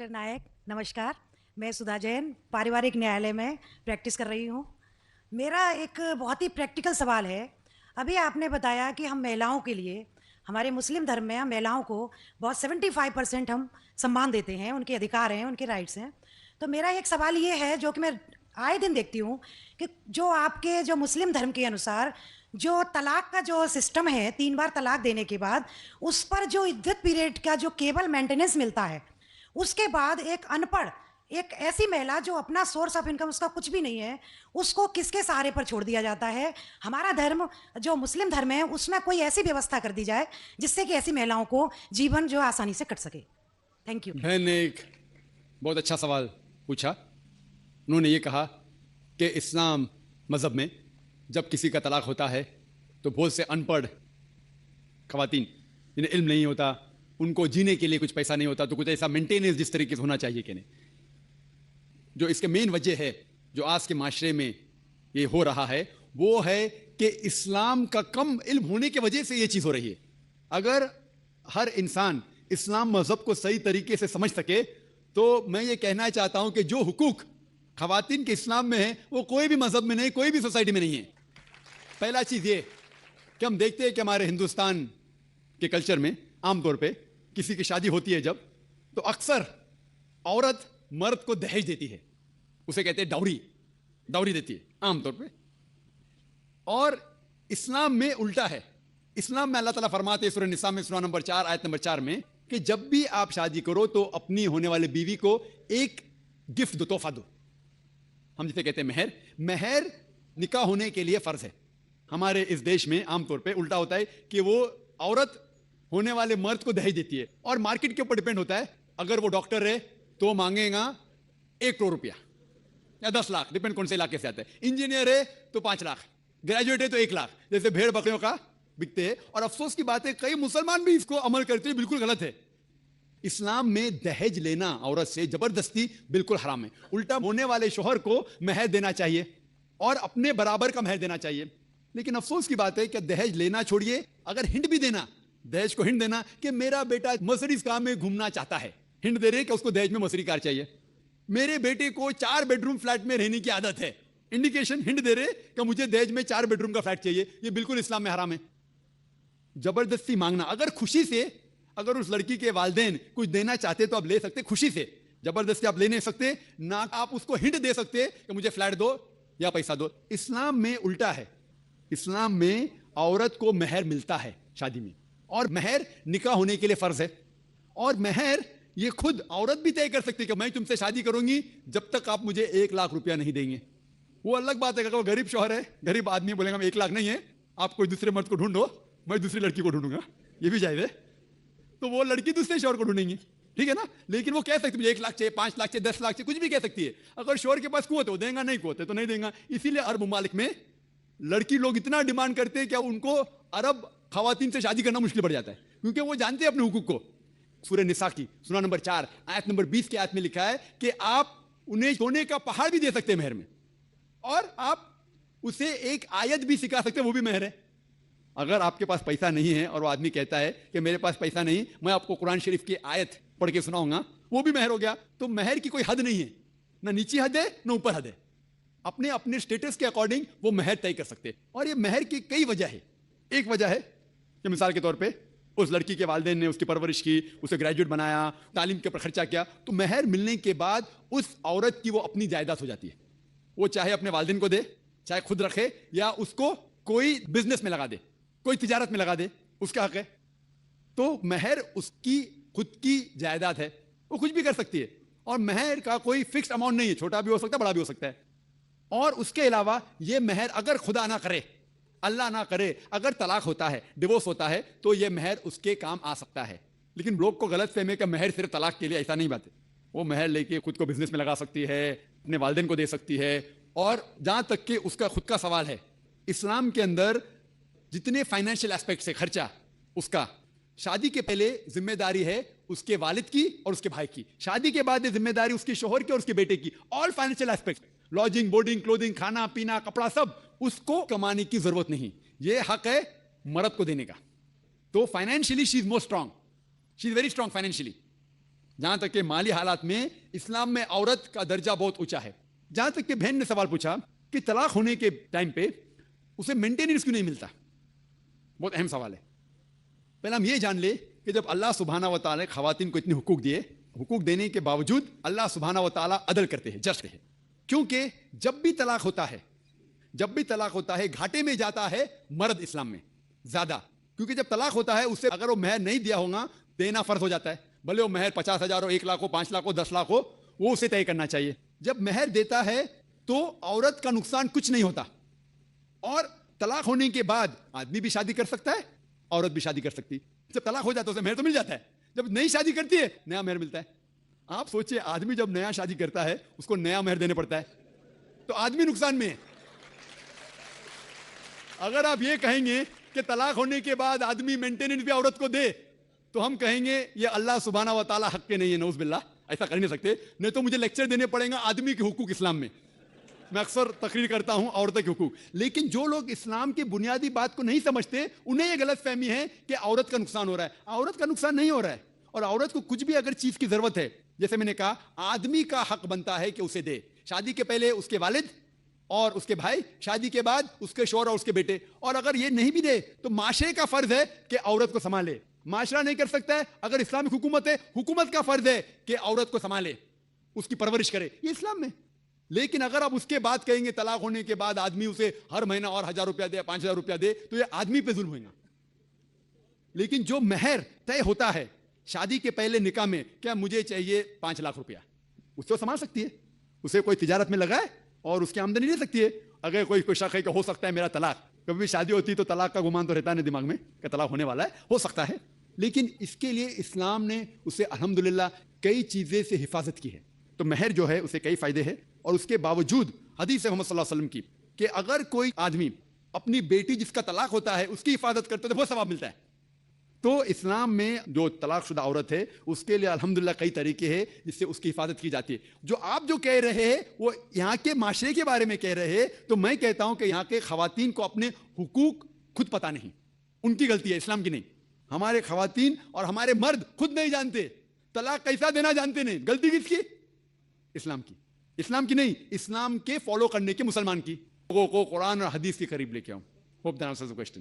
Doctor नायक नमस्कार। मैं सुधा जैन पारिवारिक न्यायालय में प्रैक्टिस कर रही हूँ। मेरा एक बहुत ही प्रैक्टिकल सवाल है। अभी आपने बताया कि हम महिलाओं के लिए हमारे मुस्लिम धर्म में हम महिलाओं को बहुत 75% हम सम्मान देते हैं, उनके अधिकार हैं, उनके राइट्स हैं। तो मेरा एक सवाल ये है जो कि मैं आए दिन देखती हूँ कि जो आपके जो मुस्लिम धर्म के अनुसार जो तलाक का जो सिस्टम है, 3 बार तलाक देने के बाद उस पर जो इद्दत पीरियड का जो केवल मेंटेनेंस मिलता है, उसके बाद एक अनपढ़ एक ऐसी महिला जो अपना सोर्स ऑफ इनकम उसका कुछ भी नहीं है, उसको किसके सहारे पर छोड़ दिया जाता है? हमारा धर्म जो मुस्लिम धर्म है उसमें कोई ऐसी व्यवस्था कर दी जाए जिससे कि ऐसी महिलाओं को जीवन जो आसानी से कट सके। Thank you. बहन ने एक बहुत अच्छा सवाल पूछा। उन्होंने ये कहा कि इस्लाम मज़हब में जब किसी का तलाक होता है तो बहुत से अनपढ़ ख़वातीन जिन्हें इल्म नहीं होता, उनको जीने के लिए कुछ पैसा नहीं होता, तो कुछ ऐसा मेंटेनेंस जिस तरीके से होना चाहिए कि नहीं। जो इसके मेन वजह है जो आज के माशरे में ये हो रहा है वो है कि इस्लाम का कम इल्म होने की वजह से ये चीज़ हो रही है। अगर हर इंसान इस्लाम मज़हब को सही तरीके से समझ सके तो मैं ये कहना चाहता हूं कि जो हुकूक ख़वातीन के इस्लाम में है वो कोई भी मज़हब में नहीं, कोई भी सोसाइटी में नहीं है। पहला चीज़ ये कि हम देखते हैं कि हमारे हिंदुस्तान के कल्चर में आमतौर पे किसी की शादी होती है जब, तो अक्सर औरत मर्द को दहेज देती है, उसे कहते हैं डाउरी, डाउरी देती है आमतौर पे। और इस्लाम में उल्टा है। इस्लाम में अल्लाह ताला फरमाते हैं सूरह निसा में सूरह नंबर 4 आयत नंबर 4 में कि जब भी आप शादी करो तो अपनी होने वाली बीवी को एक गिफ्ट दो, तोहफा दो। हम जिसे कहते हैं महर। महर निकाह होने के लिए फर्ज है। हमारे इस देश में आमतौर पे उल्टा होता है कि वो औरत होने वाले मर्द को दहेज देती है और मार्केट के ऊपर डिपेंड होता है। अगर वो डॉक्टर है तो मांगेगा 1 करोड़ रुपया या 10 लाख, डिपेंड कौन से इलाके से आता है। इंजीनियर है तो 5 लाख, ग्रेजुएट है तो 1 लाख, जैसे भेड़ बकरियों का बिकते हैं। और अफसोस की बात है कई मुसलमान भी इसको अमल करते हैं, बिल्कुल गलत है। इस्लाम में दहेज लेना औरत से जबरदस्ती बिल्कुल हराम है। उल्टा होने वाले शोहर को महर देना चाहिए और अपने बराबर का महर देना चाहिए। लेकिन अफसोस की बात है कि दहेज लेना छोड़िए, अगर हिंट भी देना, दहेज को हिंट देना कि मेरा बेटा मर्सिडीज कार में घूमना चाहता है, हिंट दे रहे कि उसको दहेज में मर्सिडीज कार चाहिए। मेरे बेटे को 4 बेडरूम फ्लैट में रहने की आदत है, इंडिकेशन हिंट दे रहे कि मुझे दहेज में 4 बेडरूम का फ्लैट चाहिए। ये बिल्कुल इस्लाम में हराम है। जबरदस्ती मांगना, अगर खुशी से, अगर उस लड़की के वालिदैन कुछ देना चाहते तो आप ले सकते खुशी से, जबरदस्ती आप ले नहीं सकते ना। आप उसको हिंट दे सकते कि मुझे फ्लैट दो या पैसा दो। इस्लाम में उल्टा है। इस्लाम में औरत को महर मिलता है शादी में, और महर निकाह होने के लिए फर्ज है। और महर ये खुद औरत भी तय कर सकती है कि मैं तुमसे शादी करूंगी जब तक आप मुझे 1 लाख रुपया नहीं देंगे। वो अलग बात है कि अगर वो गरीब शौहर है, गरीब आदमी बोलेगा मैं 1 लाख नहीं है, आप कोई दूसरे मर्द को ढूंढो, मैं दूसरी लड़की को ढूंढूंगा, ये भी जायज है। तो वो लड़की दूसरे शौहर को ढूंढेंगी, ठीक है ना। लेकिन वो कह सकती है मुझे 1 लाख चाहिए, 5 लाख चाहिए, 10 लाख चाहिए, कुछ भी कह सकती है। अगर शौहर के पास कुवत हो देगा, नहीं कुवत है तो नहीं देगा। इसीलिए अरब ममालिक में लड़की लोग इतना डिमांड करते हैं कि उनको अरब खवातीन से शादी करना मुश्किल पड़ जाता है, क्योंकि वो जानते हैं अपने हुकूक को। सूरह निसा की सूरह नंबर 4 आयत नंबर 20 के आयत में लिखा है कि आप उन्हें सोने का पहाड़ भी दे सकते हैं महर में, और आप उसे एक आयत भी सिखा सकते हैं, वो भी महर है। अगर आपके पास पैसा नहीं है और वो आदमी कहता है कि मेरे पास पैसा नहीं, मैं आपको कुरान शरीफ की आयत पढ़ के सुनाऊंगा, वो भी महर हो गया। तो महर की कोई हद नहीं है, ना नीची हद है ना ऊपर हद है। अपने अपने स्टेटस के अकॉर्डिंग वो महर तय कर सकते हैं। और ये महर की कई वजह है। एक वजह है कि मिसाल के तौर पे उस लड़की के वालिदैन ने उसकी परवरिश की, उसे ग्रेजुएट बनाया, तालीम के ऊपर खर्चा किया, तो महर मिलने के बाद उस औरत की वो अपनी जायदाद हो जाती है। वो चाहे अपने वालिदैन को दे, चाहे खुद रखे, या उसको कोई बिजनेस में लगा दे, कोई तिजारत में लगा दे, उसका हक है। तो महर उसकी खुद की जायदाद है, वो कुछ भी कर सकती है। और महर का कोई फिक्स्ड अमाउंट नहीं है, छोटा भी हो सकता है, बड़ा भी हो सकता है। और उसके अलावा ये महर अगर खुदा ना करे, अल्लाह ना करे, अगर तलाक होता है, डिवोर्स होता है, तो ये महर उसके काम आ सकता है। लेकिन लोग को गलत फहमी है कि महर सिर्फ तलाक के लिए, ऐसा नहीं बात है। वो महर लेके खुद को बिजनेस में लगा सकती है, अपने वालिदैन को दे सकती है। और जहां तक कि उसका खुद का सवाल है, इस्लाम के अंदर जितने फाइनेंशियल एस्पेक्ट से खर्चा, उसका शादी के पहले जिम्मेदारी है उसके वालिद की और उसके भाई की, शादी के बाद जिम्मेदारी उसके शोहर की और उसके बेटे की। All financial aspect, lodging, boarding, clothing, खाना पीना, कपड़ा, सब उसको कमाने की जरूरत नहीं। ये हक है मर्द को देने का। तो financially she is more strong, she is very strong financially. جہاں تک کہ مالی حالات میں اسلام میں عورت کا درجہ بہت اونچا ہے. جہاں تک کہ بہن نے سوال پوچھا کہ طلاق ہونے کے ٹائم پہ اسے مینٹیننس کیوں نہیں ملتا, بہت اہم سوال ہے. پہلے ہم یہ جان لیں کہ جب اللہ سبحانہ و تعالیٰ خواتین کو اتنے حقوق دیے, حقوق دینے کے باوجود اللہ سبحانہ و تعالیٰ عدل کرتے ہیں, جج ہیں. کیونکہ جب بھی طلاق ہوتا ہے گھاٹے میں جاتا ہے مرد اسلام میں زیادہ, کیونکہ جب طلاق ہوتا ہے اسے اگر وہ مہر نہیں دیا ہوگا دینا فرض ہو جاتا ہے, بھلے وہ مہر 50,000 ہو, 1 لاکھ ہو, 5 لاکھ ہو, 10 لاکھ ہو, وہ اسے طے کرنا چاہیے. جب مہر دیتا ہے تو عورت کا نقصان کچھ نہیں ہوتا, اور طلاق ہونے کے بعد آدمی بھی شادی کر سکتا ہے, عورت بھی شادی کر سکتی. جب طلاق ہو جاتا ہے اسے مہر تو مل جاتا ہے, جب نئی شادی کرتی ہے نیا مہر ملتا ہے. آپ سوچئے آدمی جب نیا شادی کرتا ہے اس کو نیا مہر دینے پڑتا ہے, تو آدمی نقصان میں ہے. اگر آپ یہ کہیں گے کہ طلاق ہونے کے بعد آدمی مینٹیننس بھی عورت کو دے تو ہم کہیں گے یہ اللہ سبحانہ و تعالیٰ حق کے نہیں ہے, نعوذ باللہ, ایسا کر نہیں سکتے. نہیں تو مجھے لیکچر دینے پڑیں گا آدمی کے حقوق اسلام میں. میں اکثر تقریر کرتا ہوں عورتوں کے حقوق, لیکن جو لوگ اسلام کی بنیادی بات کو نہیں سمجھتے انہیں یہ غلط فہمی ہے کہ عورت کا نقصان ہو رہا ہے. عورت کا نقصان نہیں ہو رہا ہے, اور عورت کو کچھ بھی اگر چیز کی ضرورت ہے, جیسے میں نے کہا آدمی کا حق بنتا ہے کہ اسے دے. شادی کے پہلے اس کے والد اور اس کے بھائی, شادی کے بعد اس کے شوہر اور اس کے بیٹے, اور اگر یہ نہیں بھی دے تو معاشرے کا فرض ہے کہ عورت کو سنبھالے. معاشرہ نہیں کر سکتا ہے, اگر اسلامک حکومت ہے, حکومت کا فرض ہے کہ عورت کو سنبھالے, اس کی پرورش کرے, یہ اسلام میں. لیکن اگر آپ اس کے بعد کہیں گے طلاق ہونے کے بعد آدمی اسے ہر مہینہ اور 1,000 روپیہ دے, 5,000 روپیہ دے, تو یہ آدمی پہ ظلم ہوگا. لیکن جو مہر طے ہوتا ہے شادی کے پہلے نکاح میں, کیا مجھے چاہیے 5 لاکھ روپیہ, اس سے سنبھال سکتی ہے, اسے کوئی تجارت میں لگائے اور اس کی آمدنی لے سکتی ہے. اگر کوئی شک ہے کہ ہو سکتا ہے میرا طلاق, کبھی بھی شادی ہوتی تو طلاق کا گمان تو رہتا ہے دماغ میں کہ طلاق ہونے والا ہے, ہو سکتا ہے, لیکن اس کے لیے اسلام نے اسے الحمدللہ کئی چیزیں سے حفاظت کی ہے. تو مہر جو ہے اسے کئی فائدے ہیں, اور اس کے باوجود حدیث محمد صلی اللہ علیہ وسلم کی کہ اگر کوئی آدمی اپنی بیٹی جس کا طلاق ہوتا ہے اس کی حفاظت کرتے تو بہت ثواب ملتا ہے. تو اسلام میں جو طلاق شدہ عورت ہے اس کے لیے الحمدللہ کئی طریقے ہیں جس سے اس کی حفاظت کی جاتی ہے. جو آپ جو کہہ رہے ہیں وہ یہاں کے معاشرے کے بارے میں کہہ رہے ہیں, تو میں کہتا ہوں کہ یہاں کے خواتین کو اپنے حقوق خود پتہ نہیں, ان کی غلطی ہے, اسلام کی نہیں. ہمارے خواتین اور ہمارے مرد خود نہیں جانتے, طلاق کیسا دینا جانتے نہیں. غلطی کس کی؟ اسلام کی, اسلام کی نہیں, اسلام کے فالو کرنے کے مسلمان کی. لوگوں کو قرآن اور حدیث کے قریب لے کے آؤں. Hope that answers the question.